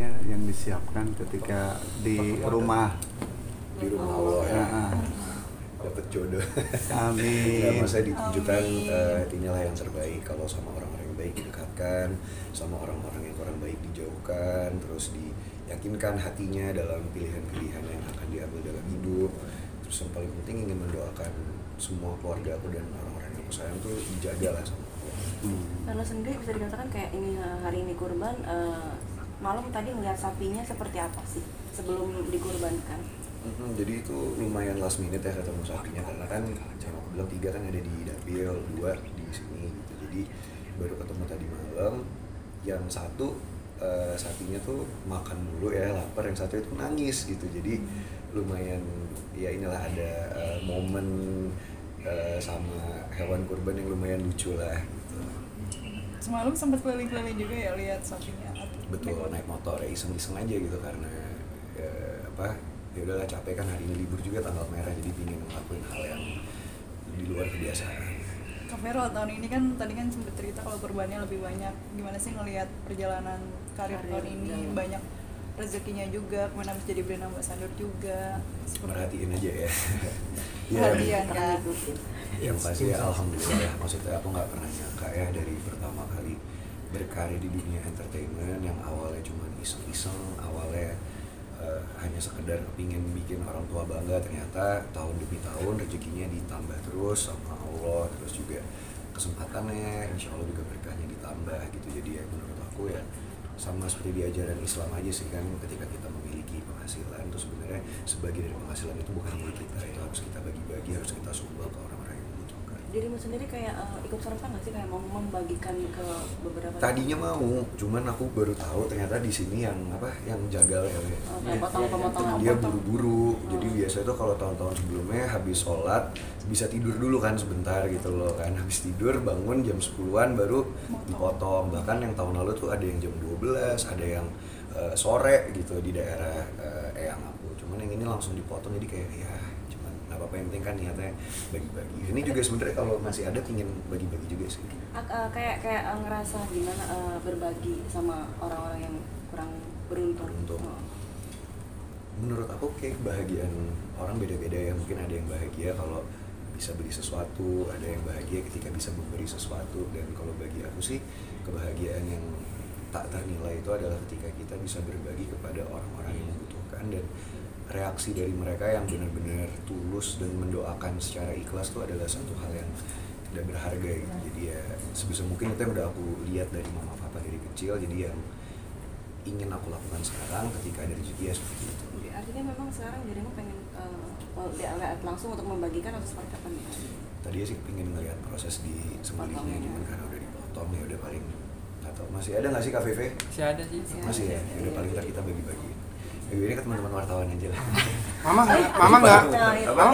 ya yang disiapkan ketika di rumah Allah ya. Dapat jodoh. Amin. Ya, masa ditujukan inilah yang terbaik. Kalau sama orang-orang yang baik didekatkan, sama orang-orang yang kurang baik dijauhkan, terus diyakinkan hatinya dalam pilihan-pilihan yang akan diambil dalam hidup. Terus yang paling penting ingin mendoakan semua keluarga aku dan orang-orang yang aku sayang tuh dijaga lah sama Allah. Karena sendiri bisa dikatakan kayak ini hari ini kurban, malam tadi ngeliat sapinya seperti apa sih sebelum dikurbankan? Jadi itu lumayan last minute ya ketemu sapinya, karena kan yang aku bilang 3 kan ada di dapil, 2 di sini gitu. Jadi baru ketemu tadi malam. Yang satu sapinya tuh makan dulu ya, lapar, yang satu itu nangis gitu. Jadi lumayan ya inilah ada momen sama hewan kurban yang lumayan lucu lah gitu. Semalam sempat keliling-keliling juga ya lihat sapinya. Betul, naik motor ya iseng-iseng aja gitu, karena ya udahlah capek kan, hari ini libur juga tanggal merah, jadi pingin ngelakuin hal yang di luar kebiasaan. Kak Vero, tahun ini kan tadi kan sempat cerita kalau kurbannya lebih banyak. Gimana sih ngelihat perjalanan karir tahun ini? Banyak rezekinya juga, kemana habis jadi brand ambassador juga. Merhatiin aja ya. Perhatian kan. Yang pasti ya alhamdulillah, maksudnya aku nggak pernah nyangka ya dari pertama kali berkarir di dunia entertainment yang awalnya cuma iseng-iseng, awalnya hanya sekedar kepingin bikin orang tua bangga, ternyata tahun demi tahun rezekinya ditambah terus sama Allah, terus juga kesempatannya insya Allah juga berkahnya ditambah gitu. Jadi ya menurut aku ya sama seperti di ajaran Islam aja sih kan, ketika kita memiliki penghasilan terus sebenarnya sebagian dari penghasilan itu bukan milik kita, itu harus kita bagi-bagi, harus kita sumbang ke orang-orang yang membutuhkan. Dirimu sendiri kayak ikut serta nggak sih kayak mau membagikan ke beberapa? Tadinya mau, cuman aku baru tahu ternyata di sini yang jagal ya. Potong-potong. Dia buru-buru. Jadi biasa itu kalau tahun-tahun sebelumnya habis sholat bisa tidur dulu kan sebentar gitu loh kan. Habis tidur bangun jam 10-an baru dipotong. Bahkan yang tahun lalu tuh ada yang jam 12, ada yang sore gitu di daerah Eyang aku. Cuman yang ini langsung dipotong, jadi kayak ya apa yang penting kan niatnya bagi-bagi. Ini juga sebenarnya kalau masih ada pingin bagi-bagi juga sih. Kayak ngerasa gimana berbagi sama orang-orang yang kurang beruntung. Menurut aku kayak kebahagiaan orang beda-beda ya. Mungkin ada yang bahagia kalau bisa beli sesuatu, ada yang bahagia ketika bisa memberi sesuatu. Dan kalau bagi aku sih kebahagiaan yang tak ternilai itu adalah ketika kita bisa berbagi kepada orang-orang yang membutuhkan, dan reaksi dari mereka yang benar-benar tulus dan mendoakan secara ikhlas itu adalah satu hal yang tidak berharga gitu. Jadi ya sebisa mungkin itu yang udah aku lihat dari mama papa dari kecil, jadi yang ingin aku lakukan sekarang ketika ada rezeki ya seperti itu. Artinya memang sekarang dirimu pengen langsung untuk membagikan atau seperti apa nih? Tadi sih pengen ngelihat proses di sembelihnya gimana, karena udah dipotong ya udah paling atau masih ada nggak sih Kak Veve? Masih ada sih. Masih ya, udah paling ntar kita bagi-bagi. Ini ke teman-teman wartawan aja lah. Mama nggak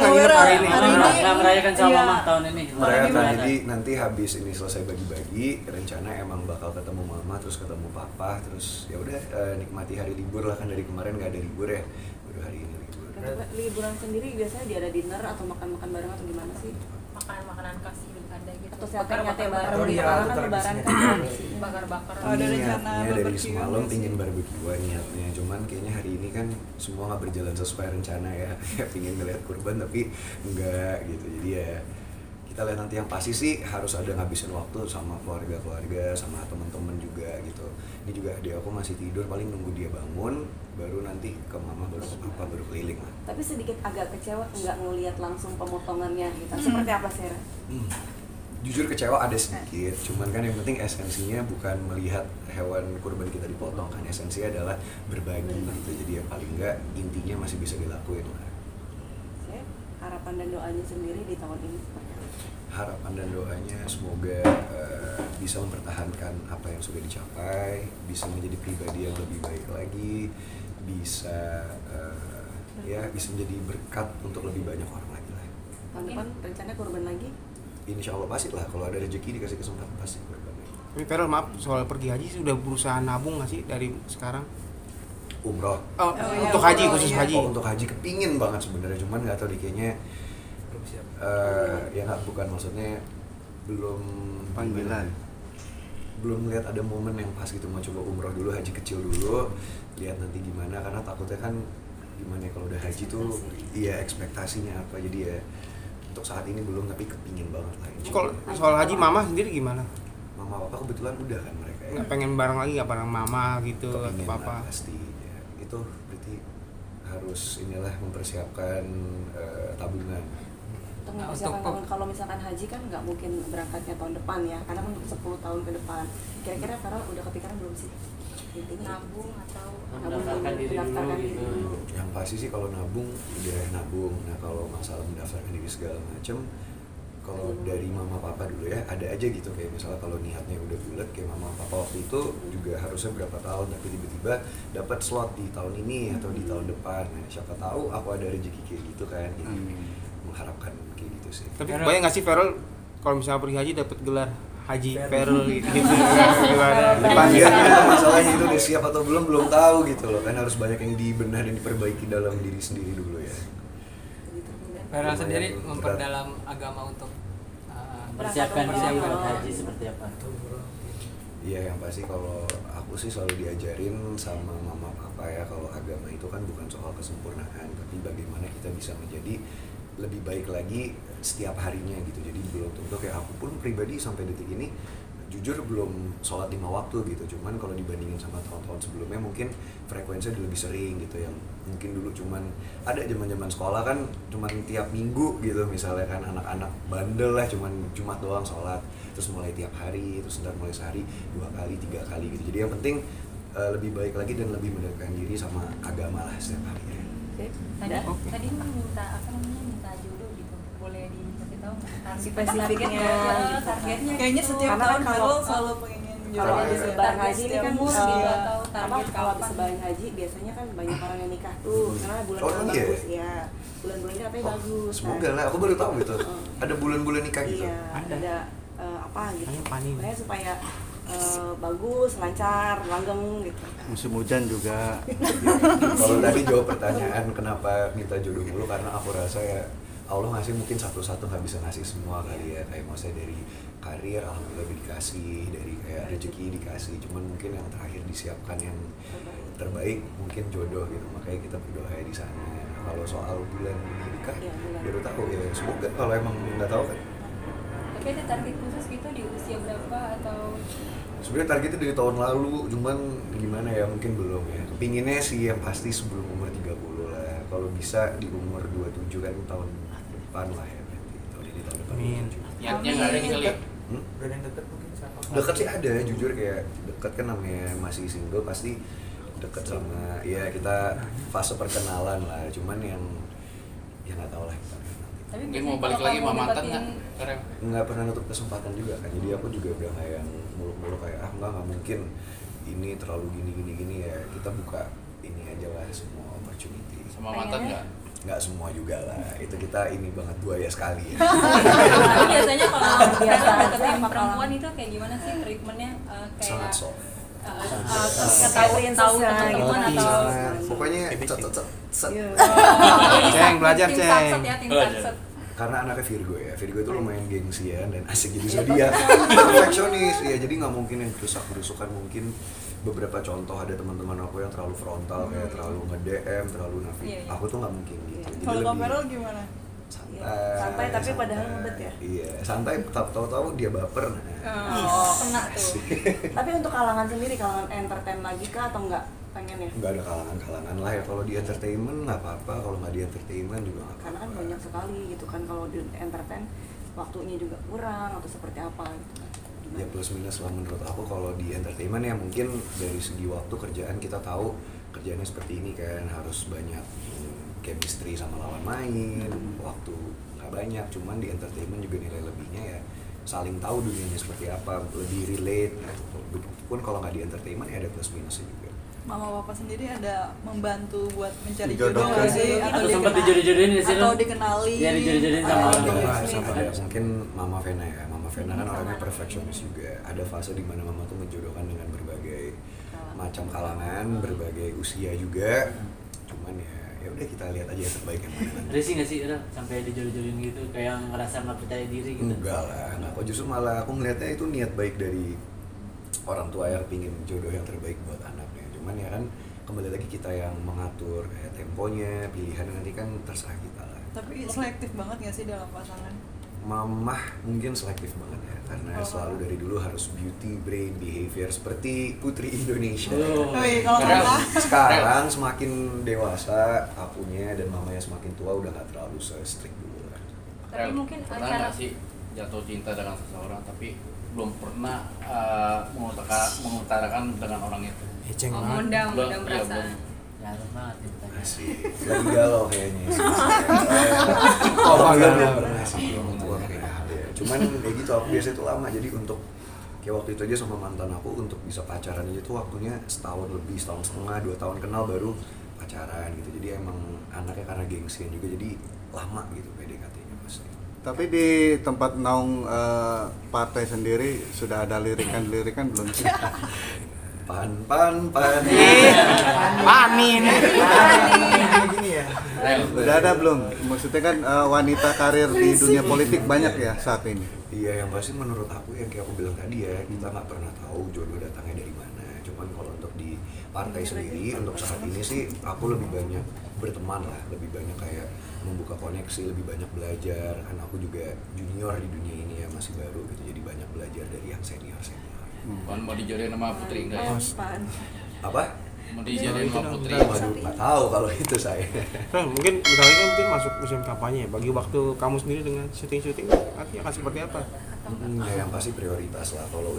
nginep hari ini. Nggak merayakan sama mama tahun ini. Merayakan, jadi nanti habis ini selesai bagi-bagi, rencana emang bakal ketemu mama, terus ketemu papa, terus ya udah nikmati hari libur lah, kan dari kemarin nggak ada libur ya, baru hari ini libur. Liburan sendiri biasanya dia ada dinner atau makan-makan bareng atau gimana sih? Makanan khas ada gitu. Atau siapa yang nyate bareng Oh, di iya, kan itu lebaran kan? Bakar-bakar. Ada rencana Niatnya dari barbecue semalam sih? pingin barbekyuan niatnya, cuman kayaknya hari ini kan semua nggak berjalan sesuai rencana ya. Pingin ngeliat kurban tapi enggak gitu. Jadi ya kita lihat nanti. Yang pasti sih harus ada ngabisin waktu sama keluarga, sama teman-teman juga gitu. Ini juga adik aku masih tidur, paling nunggu dia bangun baru nanti ke mama, baru ke papa, baru keliling lah. Tapi sedikit agak kecewa nggak ngelihat langsung pemotongannya gitu. Seperti apa sih? Jujur kecewa ada sedikit, cuman kan yang penting esensinya bukan melihat hewan kurban kita dipotong kan, esensinya adalah berbagi gitu. Jadi ya paling enggak intinya masih bisa dilakuin lah. Harapan dan doanya sendiri di tahun ini seperti apa? Harapan dan doanya semoga bisa mempertahankan apa yang sudah dicapai, bisa menjadi pribadi yang lebih baik lagi, bisa bisa menjadi berkat untuk lebih banyak orang lagi lah. Tahun depan rencananya kurban lagi? Insya Allah pasti lah, kalau ada rezeki dikasih kesempatan pasti kurban lagi. Tapi Vero, maaf soal pergi haji sudah berusaha nabung nggak sih dari sekarang? Umroh. Untuk haji, khusus haji. Untuk haji kepingin banget sebenarnya, cuman nggak tahu kayaknya Belum siap. ya nggak, bukan maksudnya belum Panggilan. belum lihat ada momen yang pas gitu, mau coba umroh dulu, haji kecil dulu, lihat nanti gimana, karena takutnya kan gimana ya kalau udah haji tuh iya ekspektasinya apa, jadi ya untuk saat ini belum, tapi kepingin banget lah. Kalau soal haji mama sendiri gimana? Mama papa kebetulan udah kan mereka ya. Nggak pengen bareng lagi nggak bareng mama gitu atau Kepingin papa? lah pasti ya. Itu berarti harus inilah mempersiapkan tabungan. Untuk Nah, mempersiapkan untuk- kalau misalkan haji kan nggak mungkin berangkatnya tahun depan ya, karena kan untuk 10 tahun ke depan. Kira-kira Farel udah kepikiran belum sih? Intinya Nabung atau Mendaftarkan diri dulu mendaftarkan diri gitu. dulu. Yang pasti sih kalau nabung udah nabung. Nah kalau masalah mendaftarkan diri segala macem, kalau dari mama papa dulu ya ada aja gitu, kayak misalnya kalau niatnya udah bulat kayak mama papa waktu itu juga harusnya berapa tahun, tapi tiba-tiba dapat slot di tahun ini atau di tahun depan. Nah, siapa tahu aku ada rezeki kayak gitu kan, jadi mengharapkan kayak gitu sih. Tapi Farel- bayang nggak sih Farel kalau misalnya pergi haji dapat gelar Haji Farel gitu, gimana? Iya, itu masalahnya itu udah siap atau belum tahu gitu loh, kan harus banyak yang dibenahi dan diperbaiki dalam diri sendiri dulu ya. Farel sendiri Berat. memperdalam agama untuk Persiapkan diri Berangkat buat umroh. haji seperti apa? Iya, yang pasti kalau aku sih selalu diajarin sama mama papa ya, kalau agama itu kan bukan soal kesempurnaan, tapi bagaimana kita bisa menjadi lebih baik lagi setiap harinya gitu. Jadi belum tentu kayak aku pun pribadi sampai detik ini jujur belum sholat 5 waktu gitu, cuman kalau dibandingin sama tahun-tahun sebelumnya mungkin frekuensinya udah lebih sering gitu. Yang mungkin dulu cuman ada zaman sekolah kan cuman tiap minggu gitu, misalnya kan anak-anak bandel lah, cuman Jumat doang sholat, terus mulai tiap hari, terus ntar mulai sehari 2 kali 3 kali gitu. Jadi yang penting lebih baik lagi dan lebih mendekatkan diri sama agama lah setiap hari. Tadi minta apa namanya, minta jodoh gitu, boleh dikasih tahu nggak? Spesifiknya, Targetnya, targetnya Kayaknya gitu. setiap Karena tahun kan kalau- Farel selalu pengen Kalau Iya. habis lebaran haji ini kan Umur gitu, atau apa, target kalau habis kapan? lebaran haji biasanya kan banyak orang yang nikah tuh, karena bulan Oh, yang iya? bagus ya, bulan-bulan ini katanya bagus. Semoga lah, aku baru tahu gitu. Ada bulan-bulan nikah gitu. Iya, ada apa gitu. Hanya panen. Makanya supaya bagus, lancar, langgeng gitu. Musim hujan juga. Kalau tadi jawab pertanyaan kenapa minta jodoh mulu, karena aku rasa ya Allah ngasih mungkin satu-satu nggak bisa ngasih semua kali ya, kayak maksudnya dari karir alhamdulillah dikasih, dari kayak rezeki dikasih, cuman mungkin yang terakhir disiapkan yang terbaik mungkin jodoh gitu, makanya kita berdoa ya di sana. Kalau soal bulan nikah Iya, bulan. baru tahu ya, semoga kalau emang nggak tahu kan. Tapi ada target khusus gitu di usia berapa atau Sebenarnya targetnya dari tahun lalu, cuman gimana ya, mungkin belum ya. Kepinginnya sih yang pasti sebelum umur 30 lah. Kalau bisa di umur 27 kan tahun depan lah ya berarti. Tahun ini tahun depan. Amin. 27. yang nggak ada nih kali ya? Hmm? Udah ada yang deket mungkin siapa? Deket sih ada, jujur kayak deket kan namanya masih single pasti deket sama ya kita fase perkenalan lah. Cuman yang ya nggak tahu lah kita nanti. tapi Mungkin biasanya mau balik kalau lagi kamu sama mantan dapetin- nggak? Farel? Nggak pernah nutup kesempatan juga kan, jadi aku juga udah kayak yang muluk-muluk kayak nggak mungkin ini terlalu gini ya, kita buka ini aja lah semua opportunity. Sama mantan nggak? Nggak semua juga lah, itu kita ini banget buaya sekali ya. Tapi biasanya kalau Biasa Farel aja, deketin apa perempuan itu kayak gimana sih treatmentnya? Sangat Kayak soft. tahu teman-teman gitu. atau Pokoknya cet. Iya. Ceng, belajar, tim Ceng. satset ya, tim Belajar. satset. Karena anaknya Virgo ya, Virgo itu lumayan gengsian dan asik jadi zodiak, perfeksionis ya, jadi nggak mungkin yang berusak-berusukan. Mungkin beberapa contoh ada teman-teman aku yang terlalu frontal, kayak terlalu nge-DM, terlalu nafik. Iya, iya. Aku tuh nggak mungkin gitu. Jadi Kalau Kak lebih Farel gimana? Santai, tapi padahal ngebet ya? Iya, santai, tahu-tahu dia baper. Oh, kena tuh. Tapi untuk kalangan sendiri, kalangan entertain lagi kah atau enggak pengen ya? Nggak ada kalangan-kalangan lah ya, kalau di entertainment nggak apa-apa, kalau nggak di entertainment juga nggak Karena kan apa-apa. banyak sekali gitu kan, kalau di entertain waktunya juga kurang atau seperti apa gitu kan. Ya plus minus lah menurut aku. Kalau di entertainment ya mungkin dari segi waktu kerjaan kita tahu kerjaannya seperti ini kan, harus banyak chemistry sama lawan main, waktu nggak banyak. Cuman di entertainment juga nilai lebihnya ya saling tahu dunianya seperti apa, lebih relate gitu. Begitupun kalau nggak di entertainment ya ada plus minusnya juga. Mama papa sendiri ada membantu buat mencari Dijodohkan. jodoh nggak sih? Atau sempat dijodoh-jodohin nggak sih, atau Ron? dikenali? Iya, dijodoh-jodohin sama Atau orang tua. dijodohin. Ada mungkin Mama Vena ya. Mama Vena kan orangnya perfeksionis juga. Ada fase di mana Mama tuh menjodohkan dengan berbagai macam kalangan, berbagai usia juga. Cuman ya udah kita lihat aja yang terbaik yang mana nanti. Risih nggak sih, Ron? Sampai dijodoh-jodohin gitu, kayak ngerasa nggak percaya diri gitu? Enggak lah, nah, kok justru malah aku melihatnya itu niat baik dari orang tua yang pingin jodoh yang terbaik buat anaknya. Cuman ya kan kembali lagi kita yang mengatur kayak temponya, pilihan nanti kan terserah kita lah. Tapi selektif banget nggak sih dalam pasangan? Mamah mungkin selektif banget ya, karena selalu dari dulu harus beauty, brain, behavior seperti putri Indonesia. Wih, kalau kakak? Sekarang semakin dewasa akunya dan mamanya semakin tua udah nggak terlalu strict dulu lah. Tapi mungkin pernah cara nggak sih jatuh cinta dengan seseorang tapi belum pernah mengutarakan dengan orang itu? Eceng banget. mengundang Belum, mengundang iya, perasaan. belum. Jarang banget ceritanya. Masih lagi galau kayaknya sih. Oh, belum galau. pernah sih, belum tua kayaknya. Ya, cuman ya gitu, aku biasa itu lama, jadi untuk kayak waktu itu aja sama mantan aku untuk bisa pacaran aja tuh waktunya setahun lebih, setahun setengah, 2 tahun kenal baru pacaran gitu. Jadi emang anaknya karena gengsian juga, jadi lama gitu PDKT-nya pasti. Tapi di tempat naung partai sendiri sudah ada lirikan-lirikan belum sih? Pan. Pani ini. Gini ya. Sudah ada belum? Maksudnya kan wanita karir di dunia politik banyak ya saat ini. Iya, yang pasti menurut aku yang kayak aku bilang tadi ya, kita nggak pernah tahu jodoh datangnya dari mana. Cuman kalau untuk di partai sendiri, untuk saat ini sih aku lebih banyak berteman lah, lebih banyak kayak membuka koneksi, lebih banyak belajar. Kan aku juga junior di dunia ini ya, masih baru gitu, jadi banyak belajar dari yang senior-senior. Kan mau dijodohin sama putri enggak ya? Pan. Apa? Mau dijodohin sama putri. Waduh, nggak tahu kalau itu saya. Nah, mungkin misalnya kan mungkin masuk musim kampanye, bagi waktu kamu sendiri dengan syuting-syuting nanti akan seperti apa? Ya yang pasti prioritas lah kalau